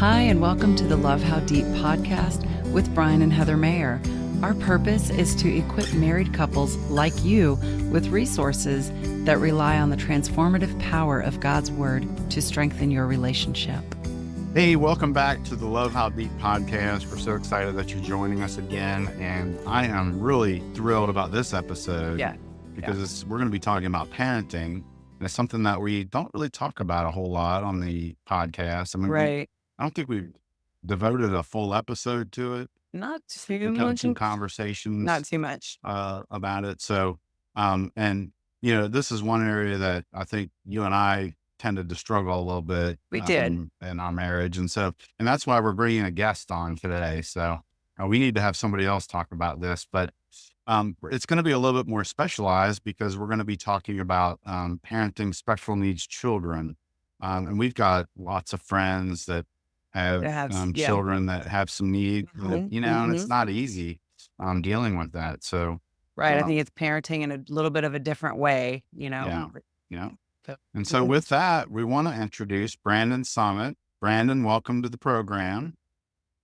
Hi, and welcome to the Love How Deep podcast with Brian and Heather Mayer. Our purpose is to equip married couples like you with resources that rely on the transformative power of God's Word to strengthen your relationship. Hey, welcome back to the Love How Deep podcast. We're so excited that you're joining us again, and I am really thrilled about this episode because we're going to be talking about parenting, and it's something that we don't really talk about a whole lot on the podcast. I mean, I don't think we've devoted a full episode to it. Not too We've had much. some conversations Not too much. about it. So, and this is one area that I think you and I tended to struggle a little bit. We did. In our marriage. And that's why we're bringing a guest on today. So we need to have somebody else talk about this, but it's going to be a little bit more specialized because we're going to be talking about parenting special needs children. And we've got lots of friends that have children that have some need, and it's not easy dealing with that. So, I think it's parenting in a little bit of a different way, Yeah. And so with that, we want to introduce Brandon Summitt. Brandon, welcome to the program.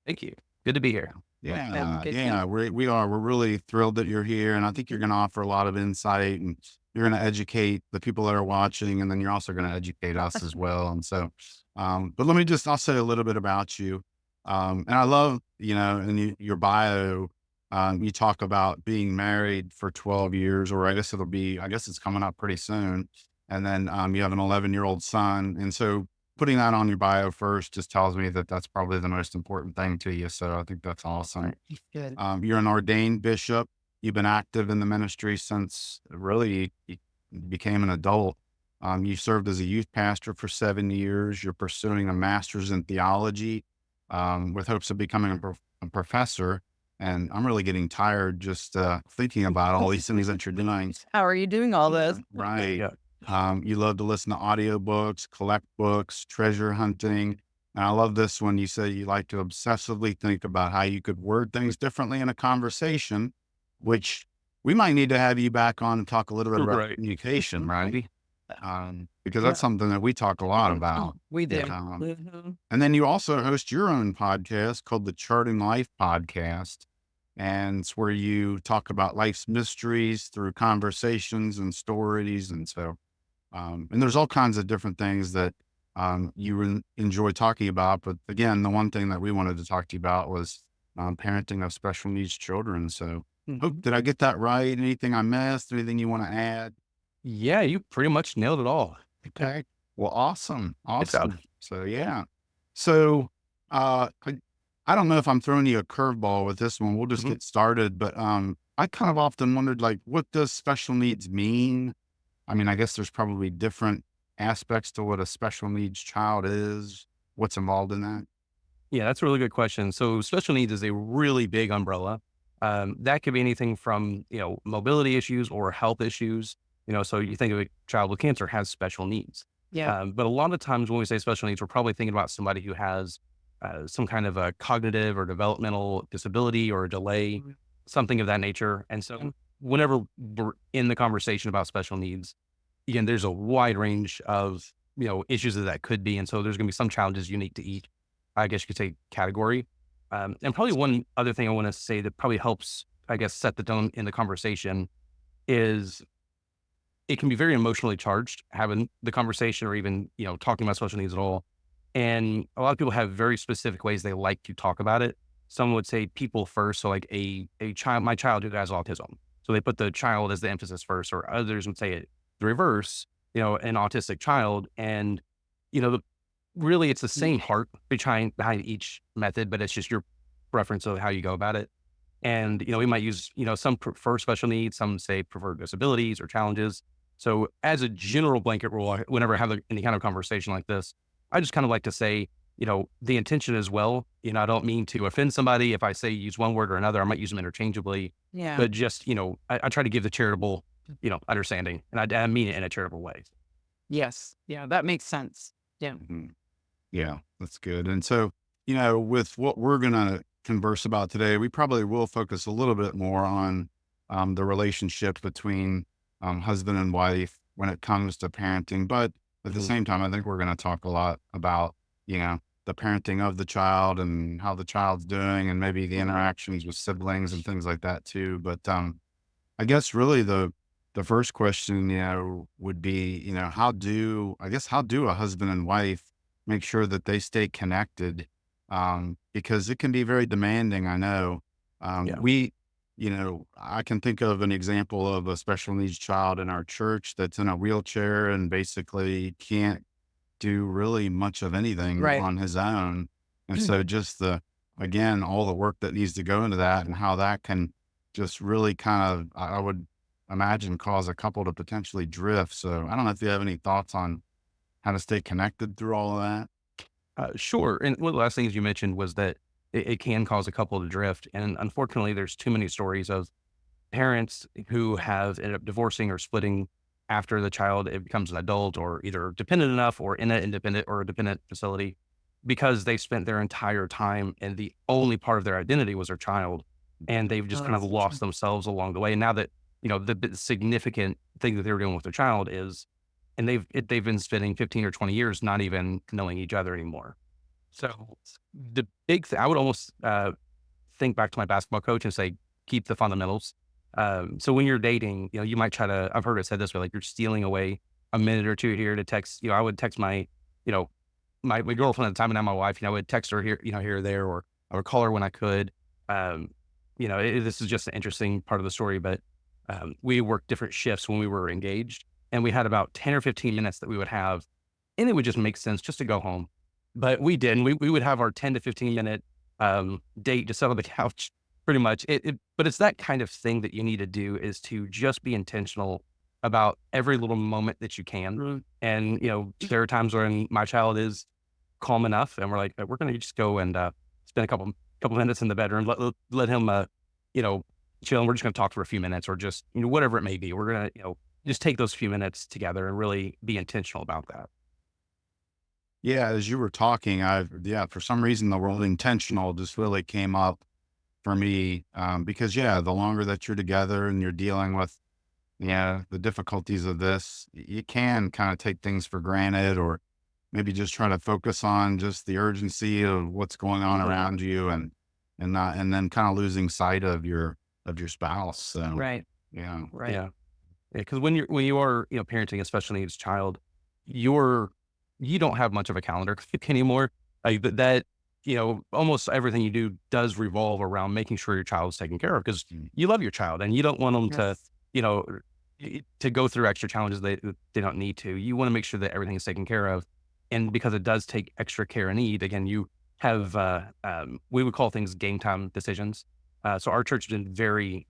Thank you. Good to be here. We are. We're really thrilled that you're here. And I think you're going to offer a lot of insight, and you're going to educate the people that are watching. And then you're also going to educate us as well. And so, but I'll say a little bit about you. And I love, in your bio, you talk about being married for 12 years, or I guess it's coming up pretty soon. And then you have an 11-year-old son. And so putting that on your bio first just tells me that that's probably the most important thing to you. So I think that's awesome. Good. You're an ordained bishop. You've been active in the ministry since really you became an adult. You served as a youth pastor for 7 years. You're pursuing a master's in theology with hopes of becoming a professor. And I'm really getting tired just thinking about all these things that you're doing. How are you doing all this? Right. You love to listen to audiobooks, collect books, treasure hunting. And I love this one. You say you like to obsessively think about how you could word things differently in a conversation, which we might need to have you back on and talk a little bit about communication, right? Because that's something that we talk a lot about. We do. And then you also host your own podcast called the Charting Life Podcast. And it's where you talk about life's mysteries through conversations and stories. And so, and there's all kinds of different things that you enjoy talking about. But again, the one thing that we wanted to talk to you about was parenting of special needs children. So did I get that right? Anything I missed? Anything you want to add? Yeah, you pretty much nailed it all. Okay. Well, awesome. Awesome. So, yeah. So, I don't know if I'm throwing you a curveball with this one. We'll just get started. But I kind of often wondered, what does special needs mean? I mean, I guess there's probably different aspects to what a special needs child is. What's involved in that? Yeah, that's a really good question. So special needs is a really big umbrella. That could be anything from, mobility issues or health issues. So you think of a child with cancer has special needs. Yeah. But a lot of times when we say special needs, we're probably thinking about somebody who has some kind of a cognitive or developmental disability or a delay, something of that nature. And so whenever we're in the conversation about special needs, again, there's a wide range of, issues that could be. And so there's going to be some challenges unique to each, I guess you could say, category. And probably one other thing I want to say that probably helps, I guess, set the tone in the conversation is it can be very emotionally charged having the conversation or even, talking about special needs at all. And a lot of people have very specific ways they like to talk about it. Some would say people first. So like a child, my child who has autism. So they put the child as the emphasis first, or others would say it the reverse, an autistic child. And, really it's the same heart behind each method, but it's just your preference of how you go about it. And, we might use, some prefer special needs, some say prefer disabilities or challenges. So as a general blanket rule, whenever I have any kind of conversation like this, I just kind of like to say, the intention as well. I don't mean to offend somebody. If I say use one word or another, I might use them interchangeably. Yeah. But just, I try to give the charitable, understanding, and I mean it in a charitable way. Yes. Yeah, that makes sense. Yeah. Yeah, that's good. And so, with what we're going to converse about today, we probably will focus a little bit more on the relationship between husband and wife when it comes to parenting. But at the same time, I think we're going to talk a lot about, the the parenting of the child and how the child's doing, and maybe the interactions with siblings and things like that too. But I guess really the first question, would be, how do a husband and wife make sure that they stay connected? Because it can be very demanding. I know. Yeah. I can think of an example of a special needs child in our church that's in a wheelchair and basically can't do really much of anything Right. on his own. And so just again, all the work that needs to go into that and how that can just really kind of, I would imagine, cause a couple to potentially drift. So I don't know if you have any thoughts on how to stay connected through all of that. Sure. And one of the last things you mentioned was that it can cause a couple to drift. And unfortunately, there's too many stories of parents who have ended up divorcing or splitting after the child it becomes an adult, or either dependent enough or in an independent or a dependent facility, because they spent their entire time and the only part of their identity was their child. And they've just Oh, kind of that's so lost true. themselves along the way. And now that, the significant thing that they're doing with their child is, and they've been spending 15 or 20 years not even knowing each other anymore. So the big thing, I would almost think back to my basketball coach and say, keep the fundamentals. So when you're dating, you might try to, I've heard it said this way, like you're stealing away a minute or two here to text. I would text you know, my girlfriend at the time, and now my wife, I would text her here, here or there, or I would call her when I could. Um, this is just an interesting part of the story, but we worked different shifts when we were engaged, and we had about 10 or 15 minutes that we would have, and it would just make sense just to go home. But we didn't. We would have our 10 to 15 minute date just sit on the couch, pretty much. But it's that kind of thing that you need to do, is to just be intentional about every little moment that you can. And, there are times when my child is calm enough and we're like, we're going to just go and spend a couple minutes in the bedroom, let him, chill. And we're just going to talk for a few minutes, or just, whatever it may be. We're going to, just take those few minutes together and really be intentional about that. Yeah, as you were talking, for some reason, the word intentional just really came up for me. Because the longer that you're together and you're dealing with, the difficulties of this, you can kind of take things for granted, or maybe just try to focus on just the urgency of what's going on around you, and then kind of losing sight of your spouse. So, Right. yeah. Right. Yeah. Because when you are, parenting a special needs child, you don't have much of a calendar anymore. Like that, almost everything you do does revolve around making sure your child is taken care of, because you love your child and you don't want them to, Yes. you know, to go through extra challenges they don't need to. You want to make sure that everything is taken care of. And because it does take extra care and need, again, you have, we would call things game time decisions. So our church has been very,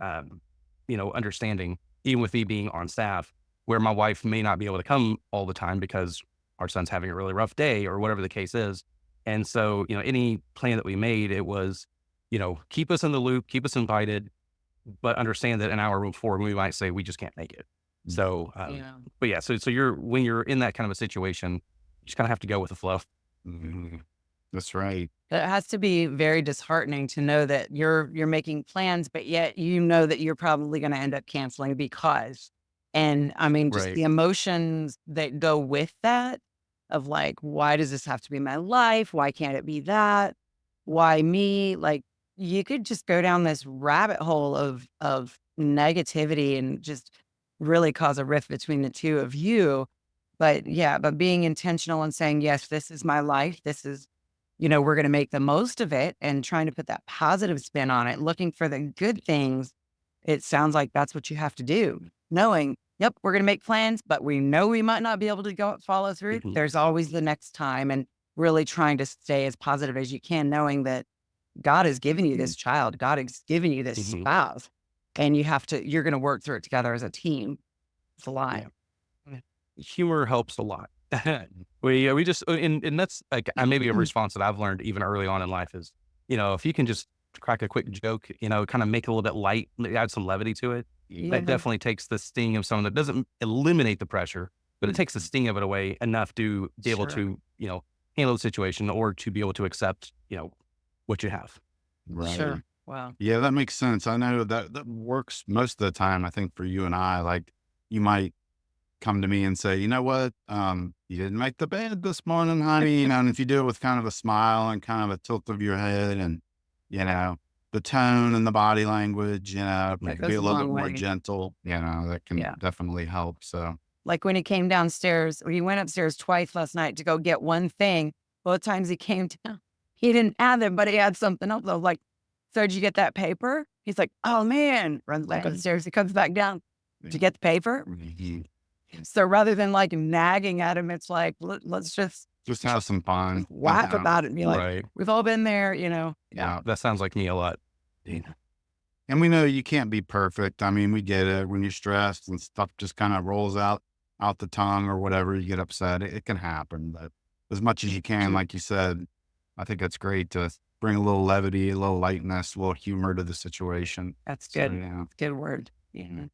understanding, even with me being on staff, where my wife may not be able to come all the time because our son's having a really rough day or whatever the case is. And so, any plan that we made, it was, keep us in the loop, keep us invited, but understand that an hour before we might say, we just can't make it. So, Yeah. but yeah, so when you're in that kind of a situation, you just kind of have to go with the flow. Mhm. That's right. It has to be very disheartening to know that you're making plans, but yet you know that you're probably going to end up canceling because, and I mean, just Right. the emotions that go with that of like, why does this have to be my life? Why can't it be that? Why me? Like you could just go down this rabbit hole of negativity and just really cause a rift between the two of you. But yeah, but being intentional and saying, yes, this is my life. This is, we're going to make the most of it and trying to put that positive spin on it, looking for the good things. It sounds like that's what you have to do. Knowing, yep, we're going to make plans, but we know we might not be able to go follow through. Mhm. There's always the next time, and really trying to stay as positive as you can, knowing that God has given you this child, God has given you this Mhm. spouse, and you're going to work through it together as a team. It's a lot. Yeah. Humor helps a lot. We just, and that's like, maybe a response that I've learned even early on in life is, if you can just crack a quick joke, kind of make it a little bit light, add some levity to it. Yeah. That definitely takes the sting of something that doesn't eliminate the pressure, but it takes the sting of it away enough to be able Sure. to, handle the situation, or to be able to accept, what you have. Right. Sure. Wow. Yeah, that makes sense. I know that works most of the time, I think, for you and I. Like, you might come to me and say, you know what, you didn't make the bed this morning, honey. And if you do it with kind of a smile and kind of a tilt of your head and, you know, the tone and the body language, if you That can be goes a a little bit long more way. gentle, that can Yeah. definitely help. So, Like when he came downstairs, he went upstairs twice last night to go get one thing. Both times he came down, he didn't have it, but he had something else. I was like, so did you get that paper? He's like, oh man, runs back upstairs. He comes back down. Did you get the paper? mhm, So rather than like nagging at him, it's like, let's just have some fun. laugh about it and be like, Right. we've all been there, Yeah. That sounds like me a lot. And we know you can't be perfect. I mean, we get it when you're stressed and stuff just kind of rolls out the tongue or whatever, you get upset. It can happen, but as much as you can, like you said, I think that's great to bring a little levity, a little lightness, a little humor to the situation. That's So, good. yeah. Good word. Yeah.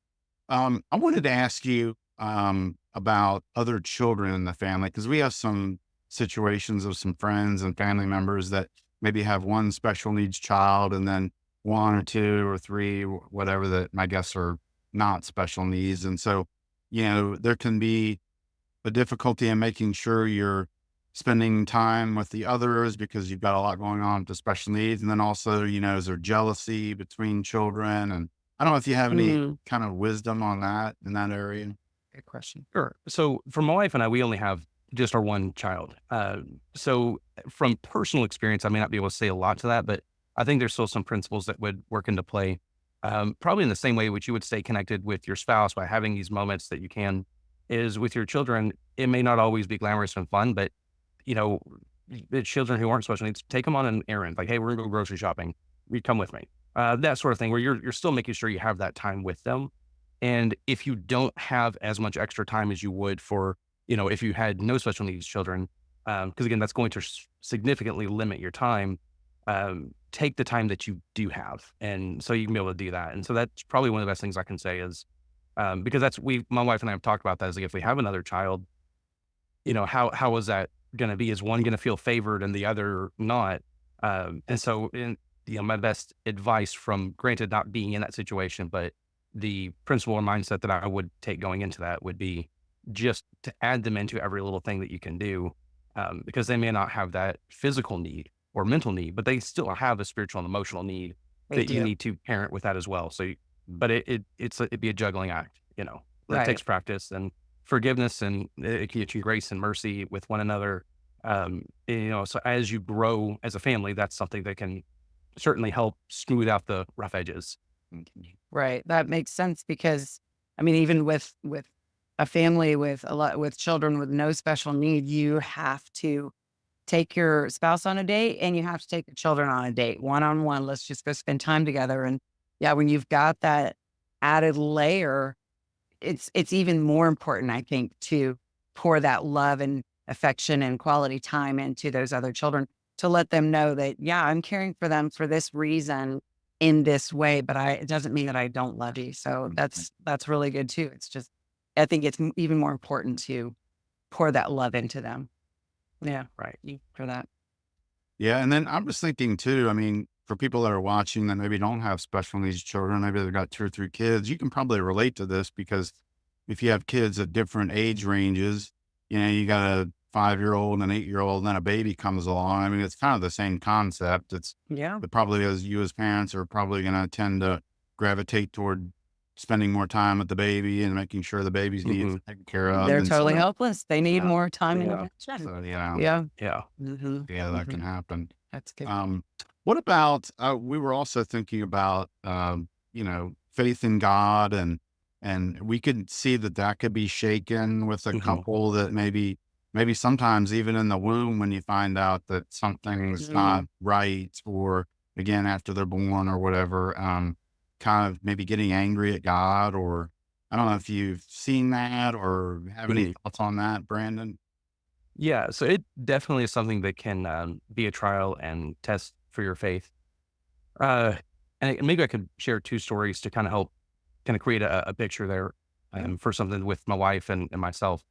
I wanted to ask you about other children in the family because we have some situations of some friends and family members that maybe have one special needs child and then one or two or three, whatever that I guess are not special needs. And so, there can be a difficulty in making sure you're spending time with the others because you've got a lot going on with the special needs. And then also, is there jealousy between children? And I don't know if you have any Mhm. kind of wisdom on that in that area. Good question. Sure. So for my wife and I, we only have just our one child. So from personal experience, I may not be able to say a lot to that, but I think there's still some principles that would work into play. Probably in the same way which you would stay connected with your spouse by having these moments that you can is with your children. It may not always be glamorous and fun, but you know, the children who aren't special needs, take them on an errand. Like, hey, we're gonna go grocery shopping. You come with me. That sort of thing, where you're still making sure you have that time with them. And if you don't have as much extra time as you would for, if you had no special needs children, because again, that's going to significantly limit your time. Take the time that you do have, and so you can be able to do that. And so that's probably one of the best things I can say is because my wife and I have talked about that. Is like if we have another child, how is that going to be? Is one going to feel favored and the other not? And so, my best advice from, granted, not being in that situation, but the principle or mindset that I would take going into that would be just to add them into every little thing that you can do, because they may not have that physical need or mental need, but they still have a spiritual and emotional need They that you do. need to parent with that as well. So, but it'd be a juggling act, that Right. takes practice and forgiveness and grace and mercy with one another. So as you grow as a family, that's something that can certainly help smooth out the rough edges. Right. That makes sense because I mean, even with a family with children with no special need, you have to take your spouse on a date and you have to take the children on a date, one on one. Let's just go spend time together. And yeah, when you've got that added layer, it's even more important, I think, to pour that love and affection and quality time into those other children to let them know that, yeah, I'm caring for them for this reason in this way, but it doesn't mean that I don't love you. So that's really good too. It's just, I think it's even more important to pour that love into them. Yeah. Right. For that. Yeah. And then I was thinking too, I mean, for people that are watching that maybe don't have special needs children, maybe they've got 2 or 3 kids, you can probably relate to this because if you have kids at different age ranges, you got a 5-year-old, an 8-year-old, and then a baby comes along. I mean, it's kind of the same concept. Yeah. But probably as you as parents are probably going to tend to gravitate toward spending more time with the baby and making sure the baby's needs are taken care of. They're And totally helpless. They need Yeah. more time and Yeah. attention. so, Yeah. Yeah. yeah, that can happen. That's good. What about, we were also thinking about, faith in God and we could see that could be shaken with a Mhm. couple that maybe sometimes even in the womb when you find out that something's not right, or again, after they're born or whatever, kind of maybe getting angry at God, or I don't know if you've seen that or have any Mhm. thoughts on that, Brandon? Yeah. So it definitely is something that can be a trial and test for your faith. Uh, and maybe I could share 2 stories to kind of help create a picture there for something with my wife and myself.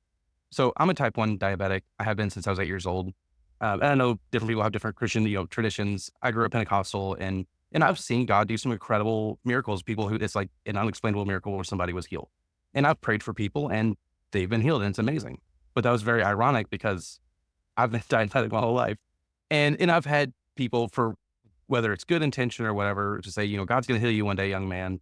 So I'm a type 1 diabetic. I have been since I was 8 years old. And I know different people have different Christian, traditions. I grew up Pentecostal and I've seen God do some incredible miracles. People who it's like an unexplainable miracle where somebody was healed. And I've prayed for people and they've been healed and it's amazing. But that was very ironic because I've been diabetic my whole life. And I've had people, for whether it's good intention or whatever, to say, God's going to heal you one day, young man.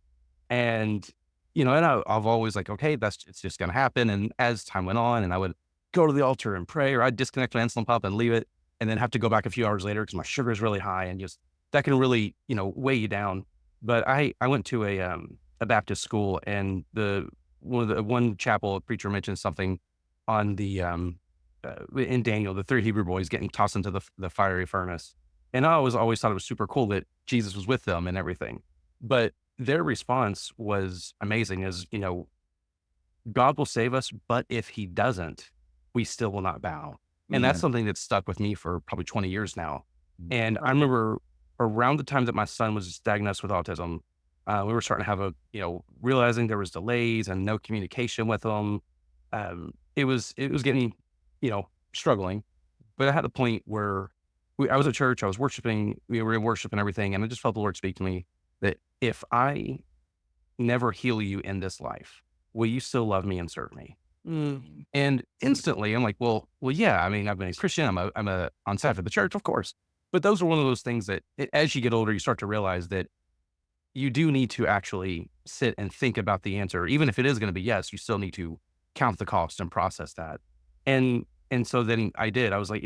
And, and I've always like, okay, it's just going to happen. And as time went on, and I would go to the altar and pray, or I'd disconnect my insulin pump and leave it, and then have to go back a few hours later because my sugar is really high, and just that can really, weigh you down. But I went to a Baptist school, and one chapel preacher mentioned something on the in Daniel, the 3 Hebrew boys getting tossed into the fiery furnace. And I always thought it was super cool that Jesus was with them and everything. But their response was amazing, is, God will save us, but if he doesn't, we still will not bow. And that's something that's stuck with me for probably 20 years now. And I remember around the time that my son was diagnosed with autism, we were starting to have realizing there was delays and no communication with him. It was getting, struggling. But I had a point where I was at church, I was worshiping, we were in worship and everything. And I just felt the Lord speak to me that if I never heal you in this life, will you still love me and serve me? And instantly I'm like, well, yeah, I mean, I've been a Christian. I'm on staff at the church, of course. But those are one of those things that as you get older, you start to realize that you do need to actually sit and think about the answer. Even if it is going to be yes, you still need to count the cost and process that. And so then I did. I was like,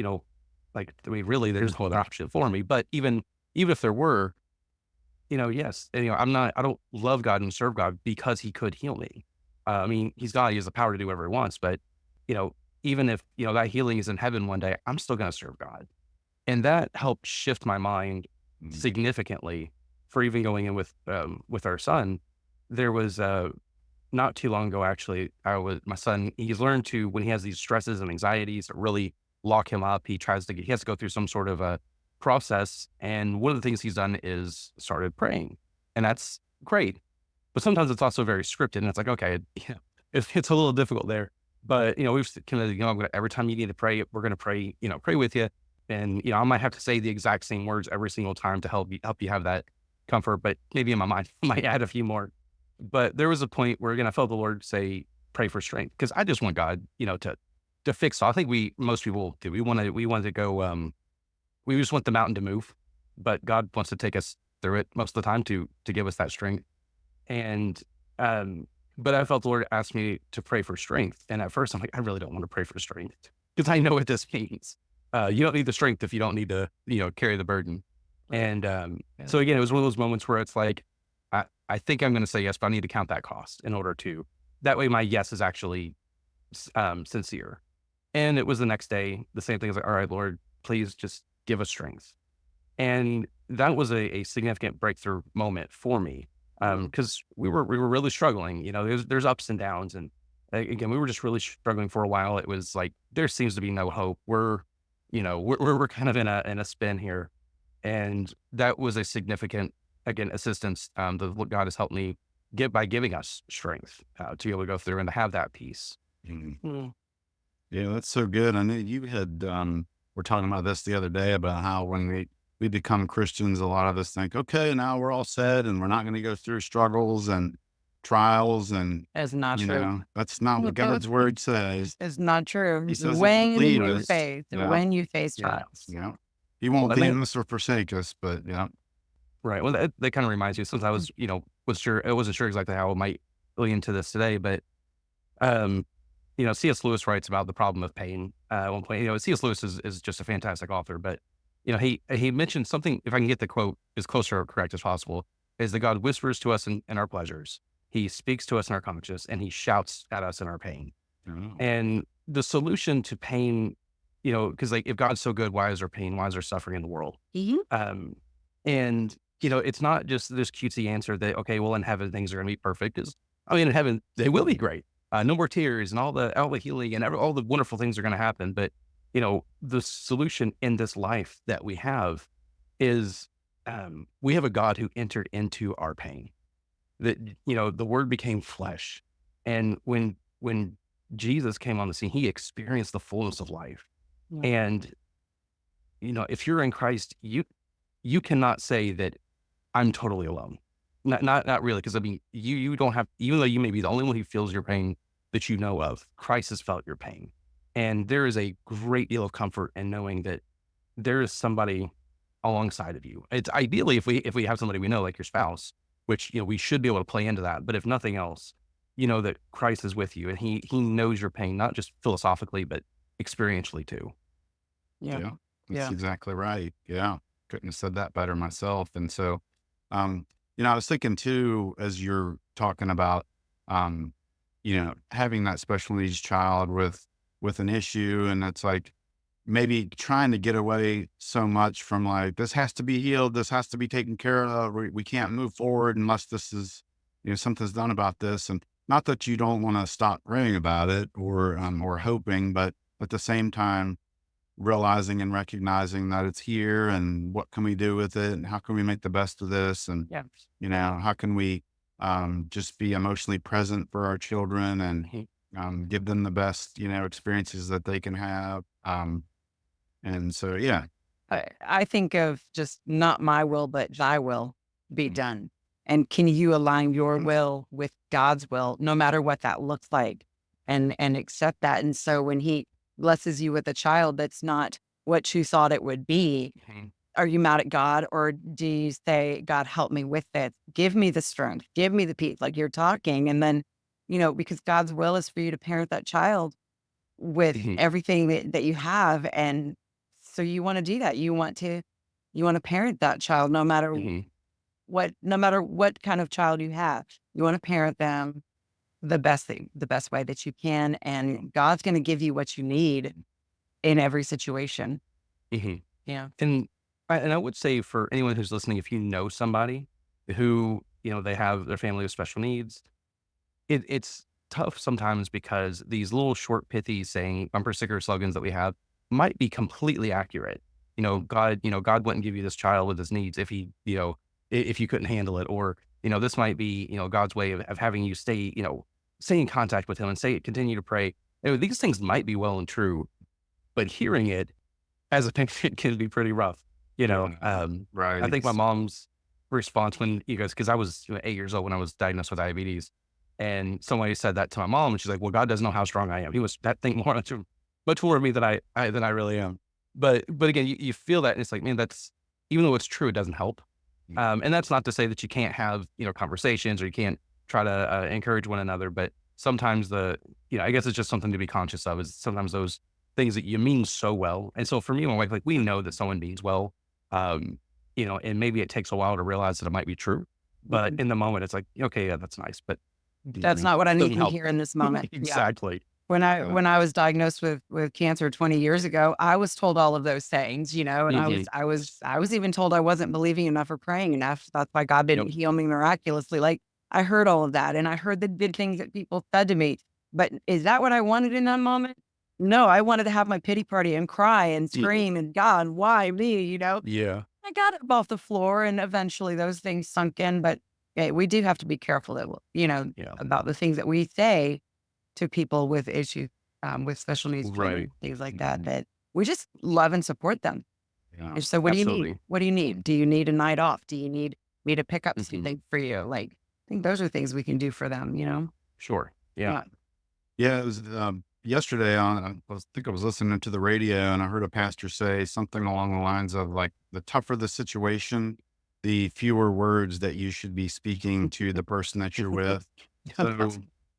really, there's no other option for me. But even if there were, yes, and, I don't love God and serve God because he could heal me. I mean, he's God, he has the power to do whatever he wants. But, even if, that healing is in heaven one day, I'm still going to serve God. And that helped shift my mind significantly for even going in with our son. There was, not too long ago, actually, my son, he's learned to, when he has these stresses and anxieties that really lock him up, he has to go through some sort of a process. And one of the things he's done is started praying, and that's great. But sometimes it's also very scripted, and it's like, okay, it's a little difficult there. But, we've kind of, every time you need to pray, we're going to pray, pray with you. And, I might have to say the exact same words every single time to help you have that comfort, but maybe in my mind, I might add a few more. But there was a point where, again, I felt the Lord say, pray for strength, because I just want God, to fix all. I think most people do. We want to go, we just want the mountain to move, but God wants to take us through it most of the time to give us that strength. And, but I felt the Lord asked me to pray for strength. And at first I'm like, I really don't want to pray for strength, because I know what this means. You don't need the strength if you don't need to, carry the burden. And, so again, it was one of those moments where it's like, I think I'm going to say yes, but I need to count that cost in order to, that way my yes is actually, sincere. And it was the next day, the same thing. I was like, all right, Lord, please just give us strength. And that was a significant breakthrough moment for me. Cause we were really struggling, there's ups and downs. And again, we were just really struggling for a while. It was like, there seems to be no hope. We're kind of in a spin here. And that was a significant, again, assistance, that God has helped me get by giving us strength, to be able to go through and to have that peace. Yeah, that's so good. I know you had, we're talking about this the other day about how when we become Christians, a lot of us think, okay, now we're all set and we're not going to go through struggles and trials. And, It's not true. That's not what God's word says. It's not true. He says When lead you us. face, Yeah. when you face Yeah. trials. Yeah. He won't leave us or forsake us, but yeah. Right. Well, that kind of reminds me, since I was, I wasn't sure exactly how I might lean into this today, but, C.S. Lewis writes about the problem of pain. At one point, C.S. Lewis is just a fantastic author, but, he mentioned something, if I can get the quote as close or correct as possible, is that God whispers to us in our pleasures. He speaks to us in our conscience, and he shouts at us in our pain. Oh. And the solution to pain, because like, if God's so good, why is there pain? Why is there suffering in the world? And, it's not just this cutesy answer that, okay, well, in heaven, things are going to be perfect. In heaven, they will be great. No more tears and all the healing and all the wonderful things are going to happen. But, the solution in this life that we have is, we have a God who entered into our pain, that, the word became flesh. And when Jesus came on the scene, he experienced the fullness of life. Yeah. And, if you're in Christ, you cannot say that I'm totally alone. Not really. Cause you don't have, even though you may be the only one who feels your pain, that you know of, Christ has felt your pain. And there is a great deal of comfort in knowing that there is somebody alongside of you. It's ideally if we have somebody we know, like your spouse, which, we should be able to play into that. But if nothing else, you know that Christ is with you and he knows your pain, not just philosophically, but experientially too. Yeah. Yeah, that's Yeah. exactly right. Yeah. Couldn't have said that better myself. And so, I was thinking too, as you're talking about, um, having that special needs child with an issue, and it's like maybe trying to get away so much from like, this has to be healed, this has to be taken care of. We can't move forward unless this is, something's done about this. And not that you don't want to stop praying about it or hoping, but at the same time, realizing and recognizing that it's here and what can we do with it and how can we make the best of this, and Yeah. how can we just be emotionally present for our children and give them the best experiences that they can have, and so yeah. I think of just not my will, but thy will be done. And can you align your will with God's will, no matter what that looks like, and accept that? And so when he blesses you with a child that's not what you thought it would be, Mhm. are you mad at God, or do you say, God, help me with this? Give me the strength, give me the peace, like you're talking. And then, because God's will is for you to parent that child with Mhm. everything that you have. And so you want to do that. You want to parent that child Mhm. no matter what kind of child you have. You want to parent them the best way that you can. And God's going to give you what you need in every situation. Mhm. Yeah. And I would say for anyone who's listening, if you know somebody who, they have their family with special needs, it's tough sometimes because these little short, pithy saying bumper sticker slogans that we have might be completely accurate. God wouldn't give you this child with his needs if he, if you couldn't handle it. Or, this might be, God's way of having you stay in contact with him and continue to pray. These things might be well and true, but hearing it as a parent can be pretty rough. Yeah, I right. think my mom's response when because I was 8 years old when I was diagnosed with diabetes, and somebody said that to my mom, and she's like, "Well, God doesn't know how strong I am. He was that thing much more of me than I really am." But again, you feel that, and it's like, man, that's even though it's true, it doesn't help. And that's not to say that you can't have conversations or you can't try to encourage one another, but sometimes I guess it's just something to be conscious of. Is sometimes those things that you mean so well. And so for me and my wife, like we know that someone means well, um, and maybe it takes a while to realize that it might be true, but in the moment, it's like, okay, yeah, that's nice, but That's not what I need doesn't to help. hear in this moment. Yeah. Exactly. When I Yeah. when I was diagnosed with cancer 20 years ago, I was told all of those things, and Mhm. I was even told I wasn't believing enough or praying enough. That's why God Yep. didn't heal me miraculously. Like I heard all of that, and I heard the good things that people said to me. But is that what I wanted in that moment? No, I wanted to have my pity party and cry and Mhm. scream and God, why me? Yeah. I got up off the floor, and eventually those things sunk in. But we do have to be careful that Yeah. about the things that we say to people with issues, with special needs children, Right. things like that, that we just love and support them. Yeah. And so what do you need? Absolutely. What do you need? Do you need a night off? Do you need me to pick up Mhm. something for you? Like, I think those are things we can do for them. Sure. Yeah. Yeah. Yeah, it was yesterday I was listening to the radio and I heard a pastor say something along the lines of like, the tougher the situation, the fewer words that you should be speaking to the person that you're with. So,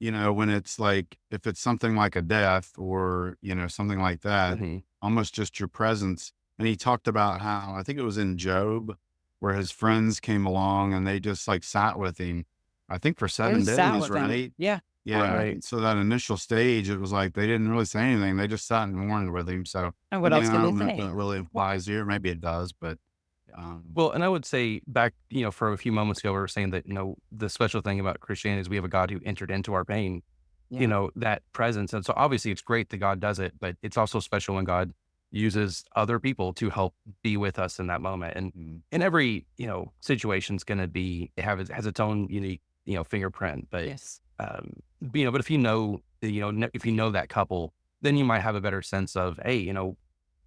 when it's like, if it's something like a death or, something like that, Mhm. almost just your presence. And he talked about how, I think it was in Job, where his friends came along and they just like sat with him, I think for They 7 days, with them. right? Yeah. Yeah. Right. So that initial stage, it was like they didn't really say anything. They just sat and mourned with him. So And what else again, can I they don't know if say? that really applies here. Maybe it does, but Well, and I would say back, for a few moments ago, we were saying that, the special thing about Christianity is we have a God who entered into our pain, Yeah. that presence. And so obviously it's great that God does it, but it's also special when God uses other people to help be with us in that moment. And mm, in every, situation's going to has its own unique, fingerprint. But, Yes. but if you know that couple, then you might have a better sense of, hey,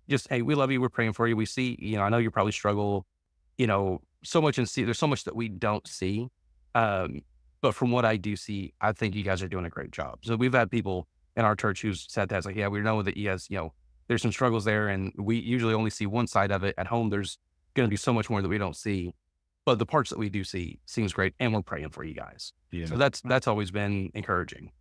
just, hey, we love you. We're praying for you. We see, I know you probably struggle, so much and see, there's so much that we don't see. Um, But from what I do see, I think you guys are doing a great job. So we've had people in our church who's said that, it's like, yeah, we know that you guys, there's some struggles there, and we usually only see one side of it. At home, there's going to be so much more that we don't see. But the parts that we do see seems great, and we're praying for you guys. Yeah. So that's always been encouraging.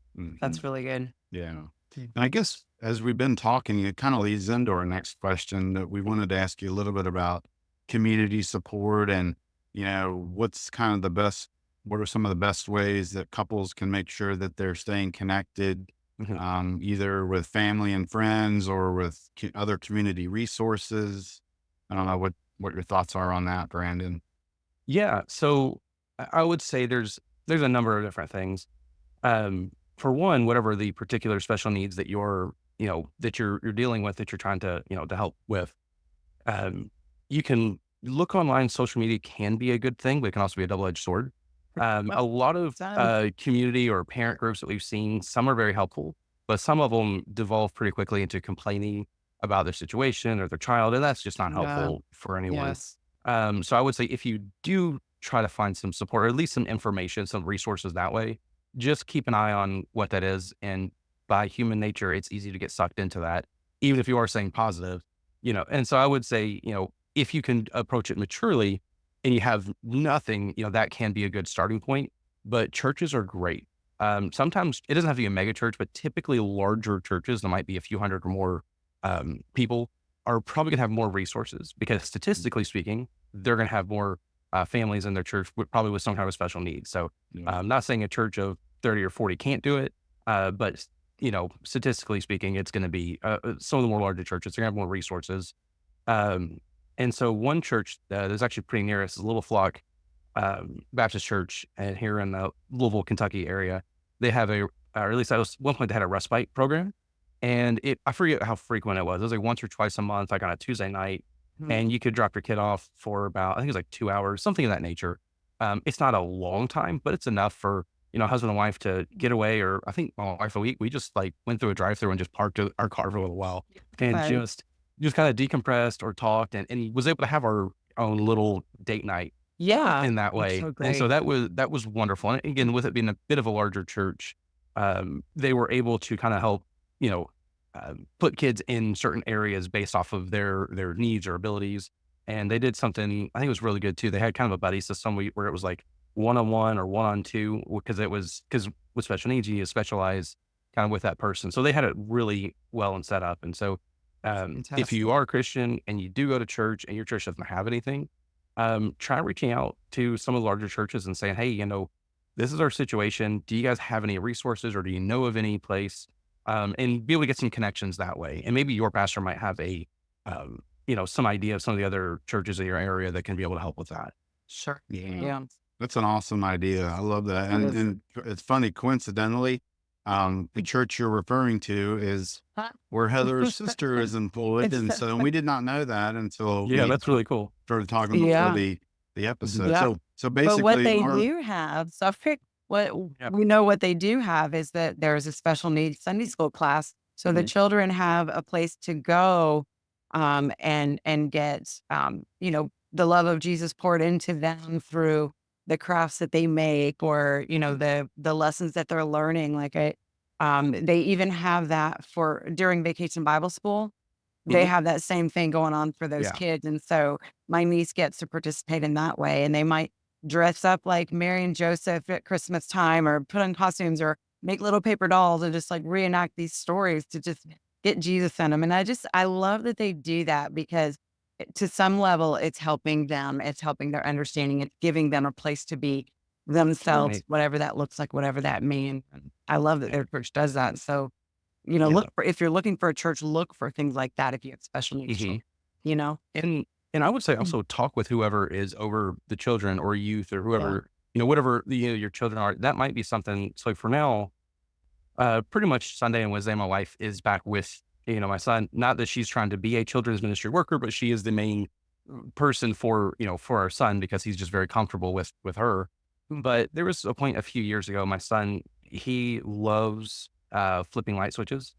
That's really good. Yeah. And I guess as we've been talking, it kind of leads into our next question that we wanted to ask you a little bit about community support and, what's kind of what are some of the best ways that couples can make sure that they're staying connected, either with family and friends or with other community resources? I don't know what your thoughts are on that, Brandon. Yeah. So I would say there's a number of different things. For one, whatever the particular special needs that you're dealing with, that you're trying to, to help with, you can look online. Social media can be a good thing, but it can also be a double-edged sword. A lot of community or parent groups that we've seen, some are very helpful, but some of them devolve pretty quickly into complaining about their situation or their child, and that's just not helpful for anyone. Yes. So I would say if you do try to find some support, or at least some information, some resources that way, just keep an eye on what that is. And by human nature, it's easy to get sucked into that, even if you are saying positive, And so I would say, if you can approach it maturely and you have nothing, that can be a good starting point. But churches are great. Sometimes it doesn't have to be a mega church, but typically larger churches, there might be a few hundred or more people, are probably going to have more resources, because statistically speaking, they're going to have more families in their church, probably with some kind of special needs. So I'm not saying a church of 30 or 40 can't do it, but statistically speaking, it's going to be some of the more larger churches. They're going to have more resources. And so one church that's actually pretty near us is Little Flock Baptist Church, and here in the Louisville, Kentucky area, they have or at least at one point they had a respite program, and I forget how frequent it was. It was like once or twice a month, like on a Tuesday night, and you could drop your kid off for about, I think it was like 2 hours, something of that nature. It's not a long time, but it's enough for, husband and wife to get away. Or I think my wife, we just like went through a drive-through and just parked our car for a little while and just kind of decompressed or talked, and was able to have our own little date night in that way. So and so that was wonderful. And again, with it being a bit of a larger church, they were able to kind of help, put kids in certain areas based off of their needs or abilities. And they did something, I think it was really good too. They had kind of a buddy system where it was like 1-on-1 or 1-on-2, because with special needs, you need to specialize kind of with that person. So they had it really well and set up. And so if you are a Christian and you do go to church and your church doesn't have anything, try reaching out to some of the larger churches and saying, hey, this is our situation. Do you guys have any resources, or do you know of any place? And be able to get some connections that way. And maybe your pastor might have some idea of some of the other churches in your area that can be able to help with that. Sure. Yeah. That's an awesome idea. I love that. And it's funny, coincidentally, the church you're referring to is where Heather's sister is employed. And so we did not know that until that's really cool. Started talking before the episode. Yeah. So basically, but what they do have, we know what they do have is that there's a special needs Sunday school class. So the children have a place to go and get, the love of Jesus poured into them through the crafts that they make, or, the lessons that they're learning. Like they even have that during Vacation Bible School. They have that same thing going on for those kids. And so my niece gets to participate in that way, and they might dress up like Mary and Joseph at Christmas time, or put on costumes, or make little paper dolls, and just like reenact these stories to just get Jesus in them. And I love that they do that, because to some level it's helping them. It's helping their understanding. It's giving them a place to be themselves, whatever that looks like, whatever that means. And I love that their church does that. So, if you're looking for a church, look for things like that. If you have special needs, And I would say also talk with whoever is over the children or youth, or whoever, whatever your children are. That might be something. So for now, pretty much Sunday and Wednesday, my wife is back with, my son. Not that she's trying to be a children's ministry worker, but she is the main person for our son, because he's just very comfortable with her. But there was a point a few years ago, my son, he loves flipping light switches.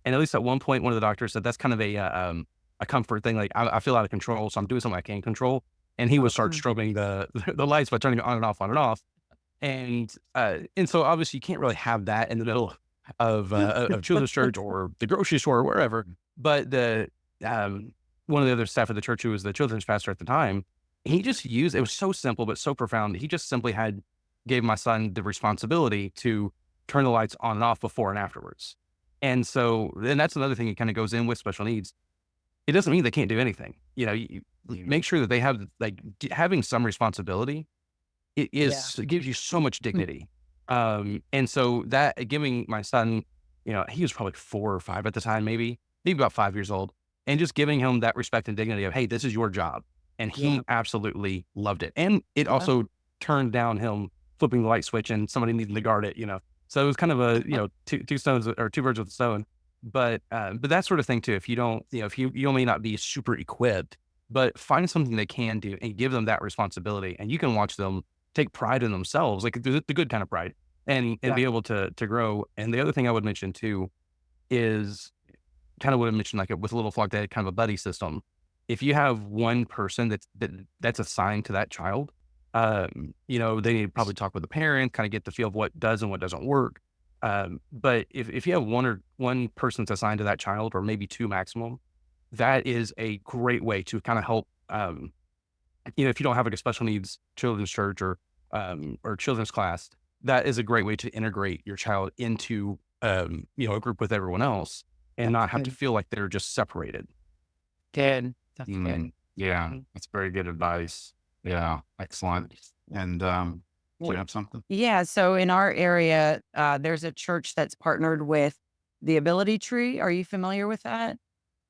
And at least at one point, one of the doctors said that's kind of a comfort thing. Like I feel out of control, so I'm doing something I can't control. And he would start strobing the lights by turning it on and off, on and off. And so obviously you can't really have that in the middle of children's church or the grocery store or wherever. But um, one of the other staff at the church, who was the children's pastor at the time, he just used, it was so simple but so profound. He just simply gave my son the responsibility to turn the lights on and off before and afterwards. And so, and that's another thing that kind of goes in with special needs. It doesn't mean they can't do anything. You make sure that they have, like, having some responsibility. It gives you so much dignity. And so that, giving my son, he was probably 4 or 5 at the time, maybe about 5 years old, and just giving him that respect and dignity of, hey, this is your job. And he absolutely loved it. And it also turned down him flipping the light switch and somebody needing to guard it, So it was kind of a, two stones, or two birds with a stone. But that sort of thing too. If you don't, if you may not be super equipped, but find something they can do and give them that responsibility, and you can watch them take pride in themselves, like the good kind of pride, and be able to grow. And the other thing I would mention too is kind of what I mentioned, like with a little flock, that kind of a buddy system. If you have one person that's assigned to that child, they need to probably talk with the parent, kind of get the feel of what does and what doesn't work. But if you have one person that's assigned to that child, or maybe 2 maximum, that is a great way to kind of help. If you don't have like a special needs children's church or children's class, that is a great way to integrate your child into a group with everyone else, and not have to feel like they're just separated. Good. That's good. Yeah, that's very good advice. Yeah, excellent. And do you have something? Yeah. So in our area, there's a church that's partnered with the Ability Tree. Are you familiar with that?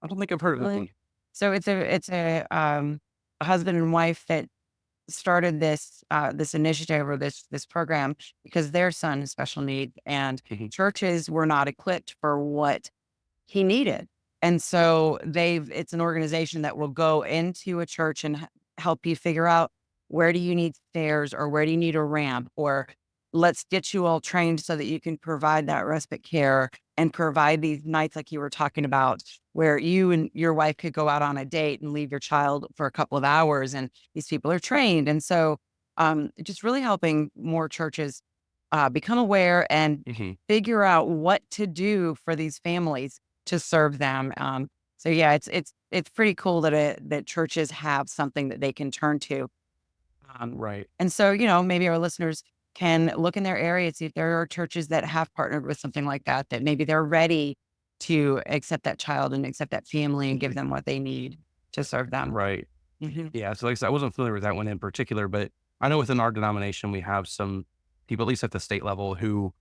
I don't think I've heard of it. So it's a husband and wife that started this initiative, or this program, because their son has special needs, and churches were not equipped for what he needed. And so it's an organization that will go into a church and help you figure out, where do you need stairs, or where do you need a ramp, or let's get you all trained so that you can provide that respite care, and provide these nights like you were talking about, where you and your wife could go out on a date and leave your child for a couple of hours, and these people are trained. And so just really helping more churches become aware and figure out what to do for these families to serve them. So yeah, it's pretty cool that churches have something that they can turn to. Right. And so, maybe our listeners can look in their area, see if there are churches that have partnered with something like that, that maybe they're ready to accept that child and accept that family and give them what they need to serve them. Right. Yeah. So like I said, I wasn't familiar with that one in particular, but I know within our denomination, we have some people, at least at the state level, who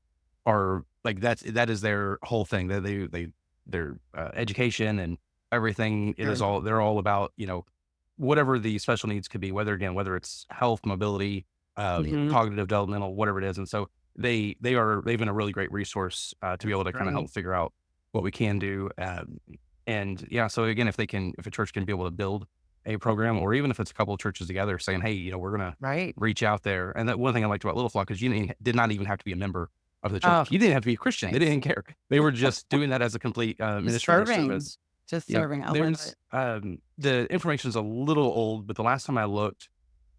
are like, that is their whole thing, that their education and everything. They're all about, whatever the special needs could be, whether it's health, mobility, cognitive, developmental, whatever it is. And so they've been a really great resource to be able to kind of help figure out what we can do. And yeah, so again, if a church can be able to build a program, or even if it's a couple of churches together saying, hey, we're going to reach out there. And that one thing I liked about Little Flock is you did not even have to be a member of the church. You didn't have to be a Christian. They didn't care. They were just doing that as a complete ministry service. Just serving. The information is a little old, but the last time I looked,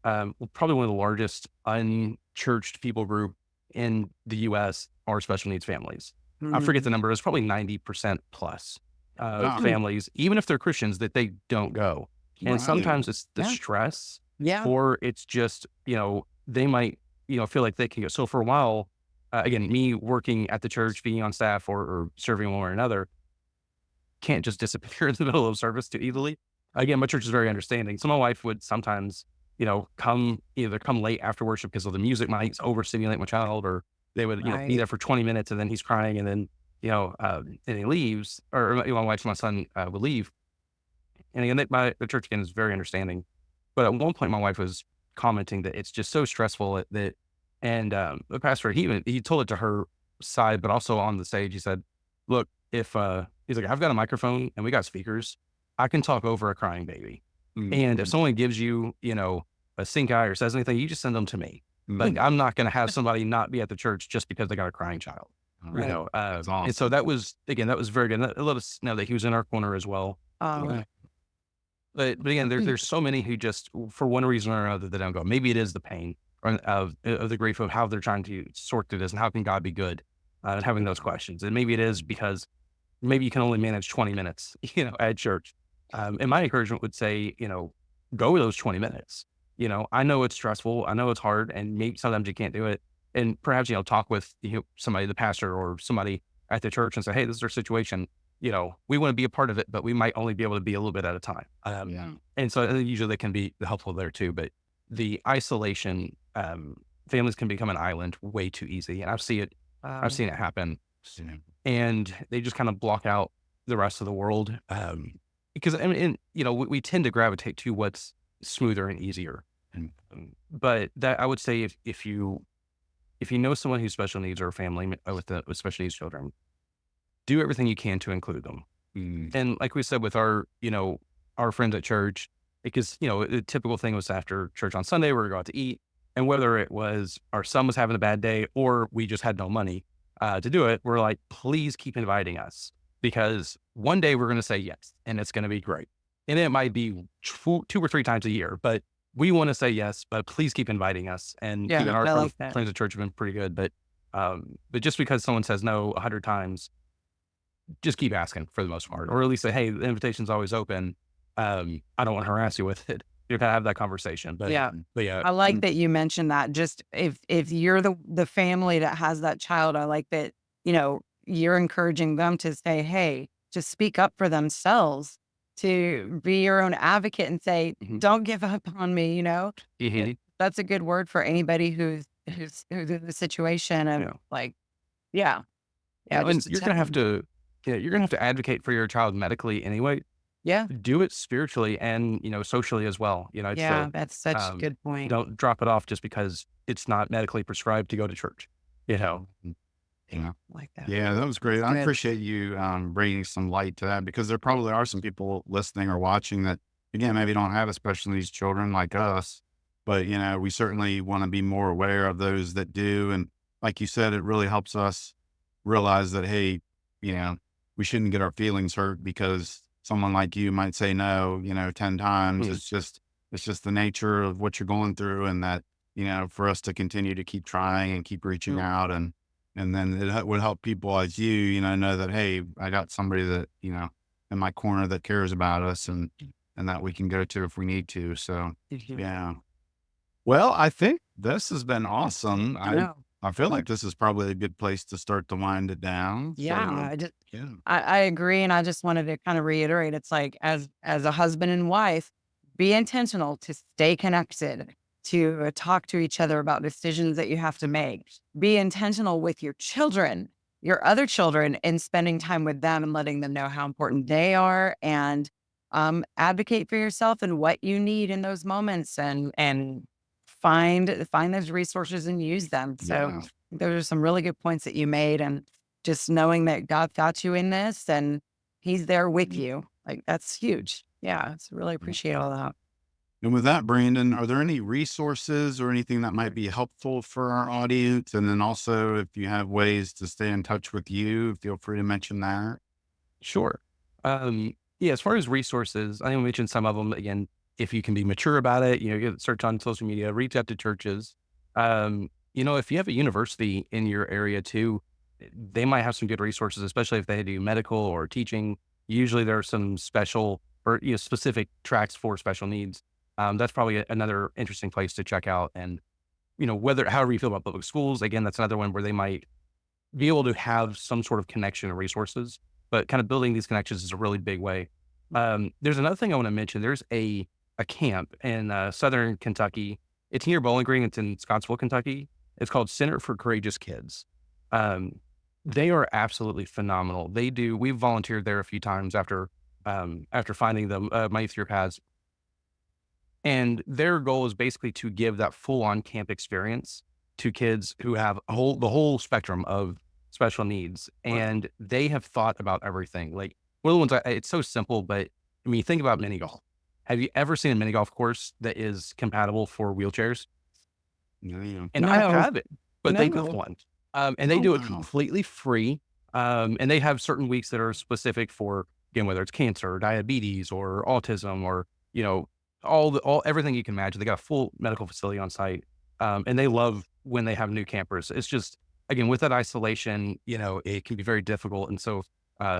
probably one of the largest unchurched people group in the U.S. are special needs families. I forget the number. It's probably 90% plus families, even if they're Christians, that they don't go. And sometimes it's the stress, or it's just, they might, feel like they can go. So for a while, again, me working at the church, being on staff or serving one or another, can't just disappear in the middle of service too easily. Again, my church is very understanding. So my wife would sometimes, come late after worship because of the music might overstimulate my child, or they would, be there for 20 minutes and then he's crying, and then, and he leaves, or my wife and my son would leave. And again, the church again is very understanding. But at one point, my wife was commenting that it's just so stressful and the pastor, he told it to her side, but also on the stage, he said, look, if he's like, I've got a microphone and we got speakers, I can talk over a crying baby. And if someone gives you, a stink eye or says anything, you just send them to me. Like, I'm not going to have somebody not be at the church just because they got a crying child. Awesome. And so that was very good. That let us know that he was in our corner as well. But again, there's so many who just, for one reason or another, they don't go. Maybe it is the pain. of the grief of how they're trying to sort through this and how can God be good, and having those questions. And maybe it is because maybe you can only manage 20 minutes, at church. And my encouragement would say, go with those 20 minutes. I know it's stressful. I know it's hard, and maybe sometimes you can't do it. And perhaps, talk with somebody, the pastor or somebody at the church, and say, hey, this is our situation. We want to be a part of it, but we might only be able to be a little bit at a time. Yeah. And so usually they can be helpful there too. But the isolation, families can become an island way too easy. And I've seen it happen. Yeah. And they just kind of block out the rest of the world. Because we tend to gravitate to what's smoother and easier. Mm. But that I would say if you know someone who's special needs or a family with special needs children, do everything you can to include them. Mm. And like we said with our friends at church, because, the typical thing was after church on Sunday, we're going to go out to eat. And whether it was our son was having a bad day or we just had no money to do it, we're like, please keep inviting us, because one day we're going to say yes and it's going to be great. And it might be 2 or 3 times a year, but we want to say yes, but please keep inviting us. And Yeah, even I our like that. friends at church have been pretty good, but just because someone says no 100 times, just keep asking for the most part, or at least say, hey, the invitation's always open. I don't want to harass you with it. You're going to have that conversation, but Yeah. yeah, I like that you mentioned that. Just if you're the family that has that child, I like that, you're encouraging them to say, hey, to speak up for themselves, to be your own advocate and say, Mhm. don't give up on me, Mhm. That's a good word for anybody who's in the situation. And Yeah. yeah. Yeah. And Just you're going to have to, to advocate for your child medically anyway. yeah. Do it spiritually and, socially as well. Yeah. That's such a um, good point. don't drop it off just because it's not medically prescribed to go to church, Yeah. I like that. Yeah, that was great. That's I good. appreciate you bringing some light to that, because there probably are some people listening or watching that, again, maybe don't have especially these children like us, but we certainly want to be more aware of those that do. And like you said, it really helps us realize that, hey, we shouldn't get our feelings hurt because someone like you might say no, 10 times. Mm. It's just the nature of what you're going through, and that, for us to continue to keep trying and keep reaching out, and then it would help people like you, know that, hey, I got somebody that, in my corner that cares about us, and that we can go to if we need to. So, Mhm. yeah. Well, I think this has been awesome. I know. I feel like this is probably a good place to start to wind it down. Yeah. So, yeah. I agree. And I just wanted to kind of reiterate, it's like, as a husband and wife, be intentional to stay connected, to talk to each other about decisions that you have to make. Be intentional with your children, your other children, and spending time with them and letting them know how important they are, and advocate for yourself and what you need in those moments, and find those resources and use them. So Yeah. those are some really good points that you made. And just knowing that God got you in this and he's there with you, like, that's huge. Yeah. It's really appreciate all that. And with that, Brandon, are there any resources or anything that might be helpful for our audience? And then also, if you have ways to stay in touch with you, feel free to mention that. Sure. Yeah, as far as resources, I mentioned some of them. Again, if you can be mature about it, you search on social media, reach out to churches. If you have a university in your area too, they might have some good resources, especially if they do medical or teaching. Usually there are some special or specific tracks for special needs. That's probably another interesting place to check out. And, however you feel about public schools, again, that's another one where they might be able to have some sort of connection and resources, but kind of building these connections is a really big way. There's another thing I want to mention. There's a camp in Southern Kentucky. It's near Bowling Green. It's in Scottsville, Kentucky. It's called Center for Courageous Kids. They are absolutely phenomenal. We've volunteered there a few times after finding them, my youth group has. And their goal is basically to give that full on camp experience to kids who have the whole spectrum of special needs. And they have thought about everything. Like, one of the ones, it's so simple, but I mean, think about mini golf. Have you ever seen a mini golf course that is compatible for wheelchairs? Yeah. And I don't No. have it, but they built No. one. And they Oh, do it wow. completely free. And they have certain weeks that are specific for, again, whether it's cancer or diabetes or autism or, everything you can imagine. They got a full medical facility on site. And they love when they have new campers. It's just, again, with that isolation, it can be very difficult. And so,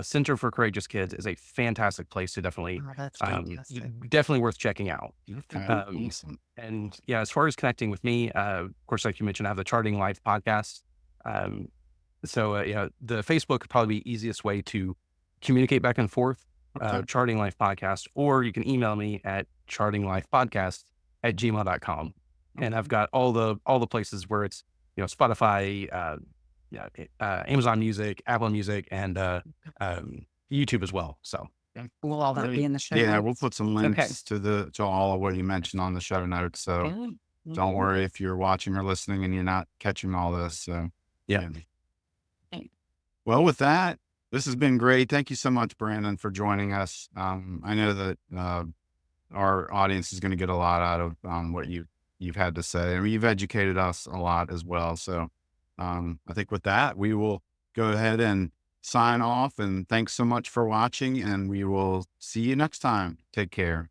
Center for Courageous Kids is a fantastic place to definitely, Oh, that's definitely worth checking out. Okay. Um, Awesome. and yeah, as far as connecting with me, of course, like you mentioned, I have the Charting Life podcast. Um, the Facebook would probably be the easiest way to communicate back and forth, Okay. Charting Life podcast, or you can email me at chartinglifepodcast@gmail.com. And I've got all the places where it's, Spotify, Amazon Music, Apple Music, and YouTube as well. So Will all that Great. be in the show Yeah, notes? we'll put some Okay. links to all of what you mentioned on the show notes. So Good. don't worry if you're watching or listening and you're not catching all this. So yeah. Okay. Well, with that, this has been great. Thank you so much, Brandon, for joining us. I know that our audience is going to get a lot out of what you've had to say. I mean, you've educated us a lot as well. So I think with that, we will go ahead and sign off. And thanks so much for watching. And we will see you next time. Take care.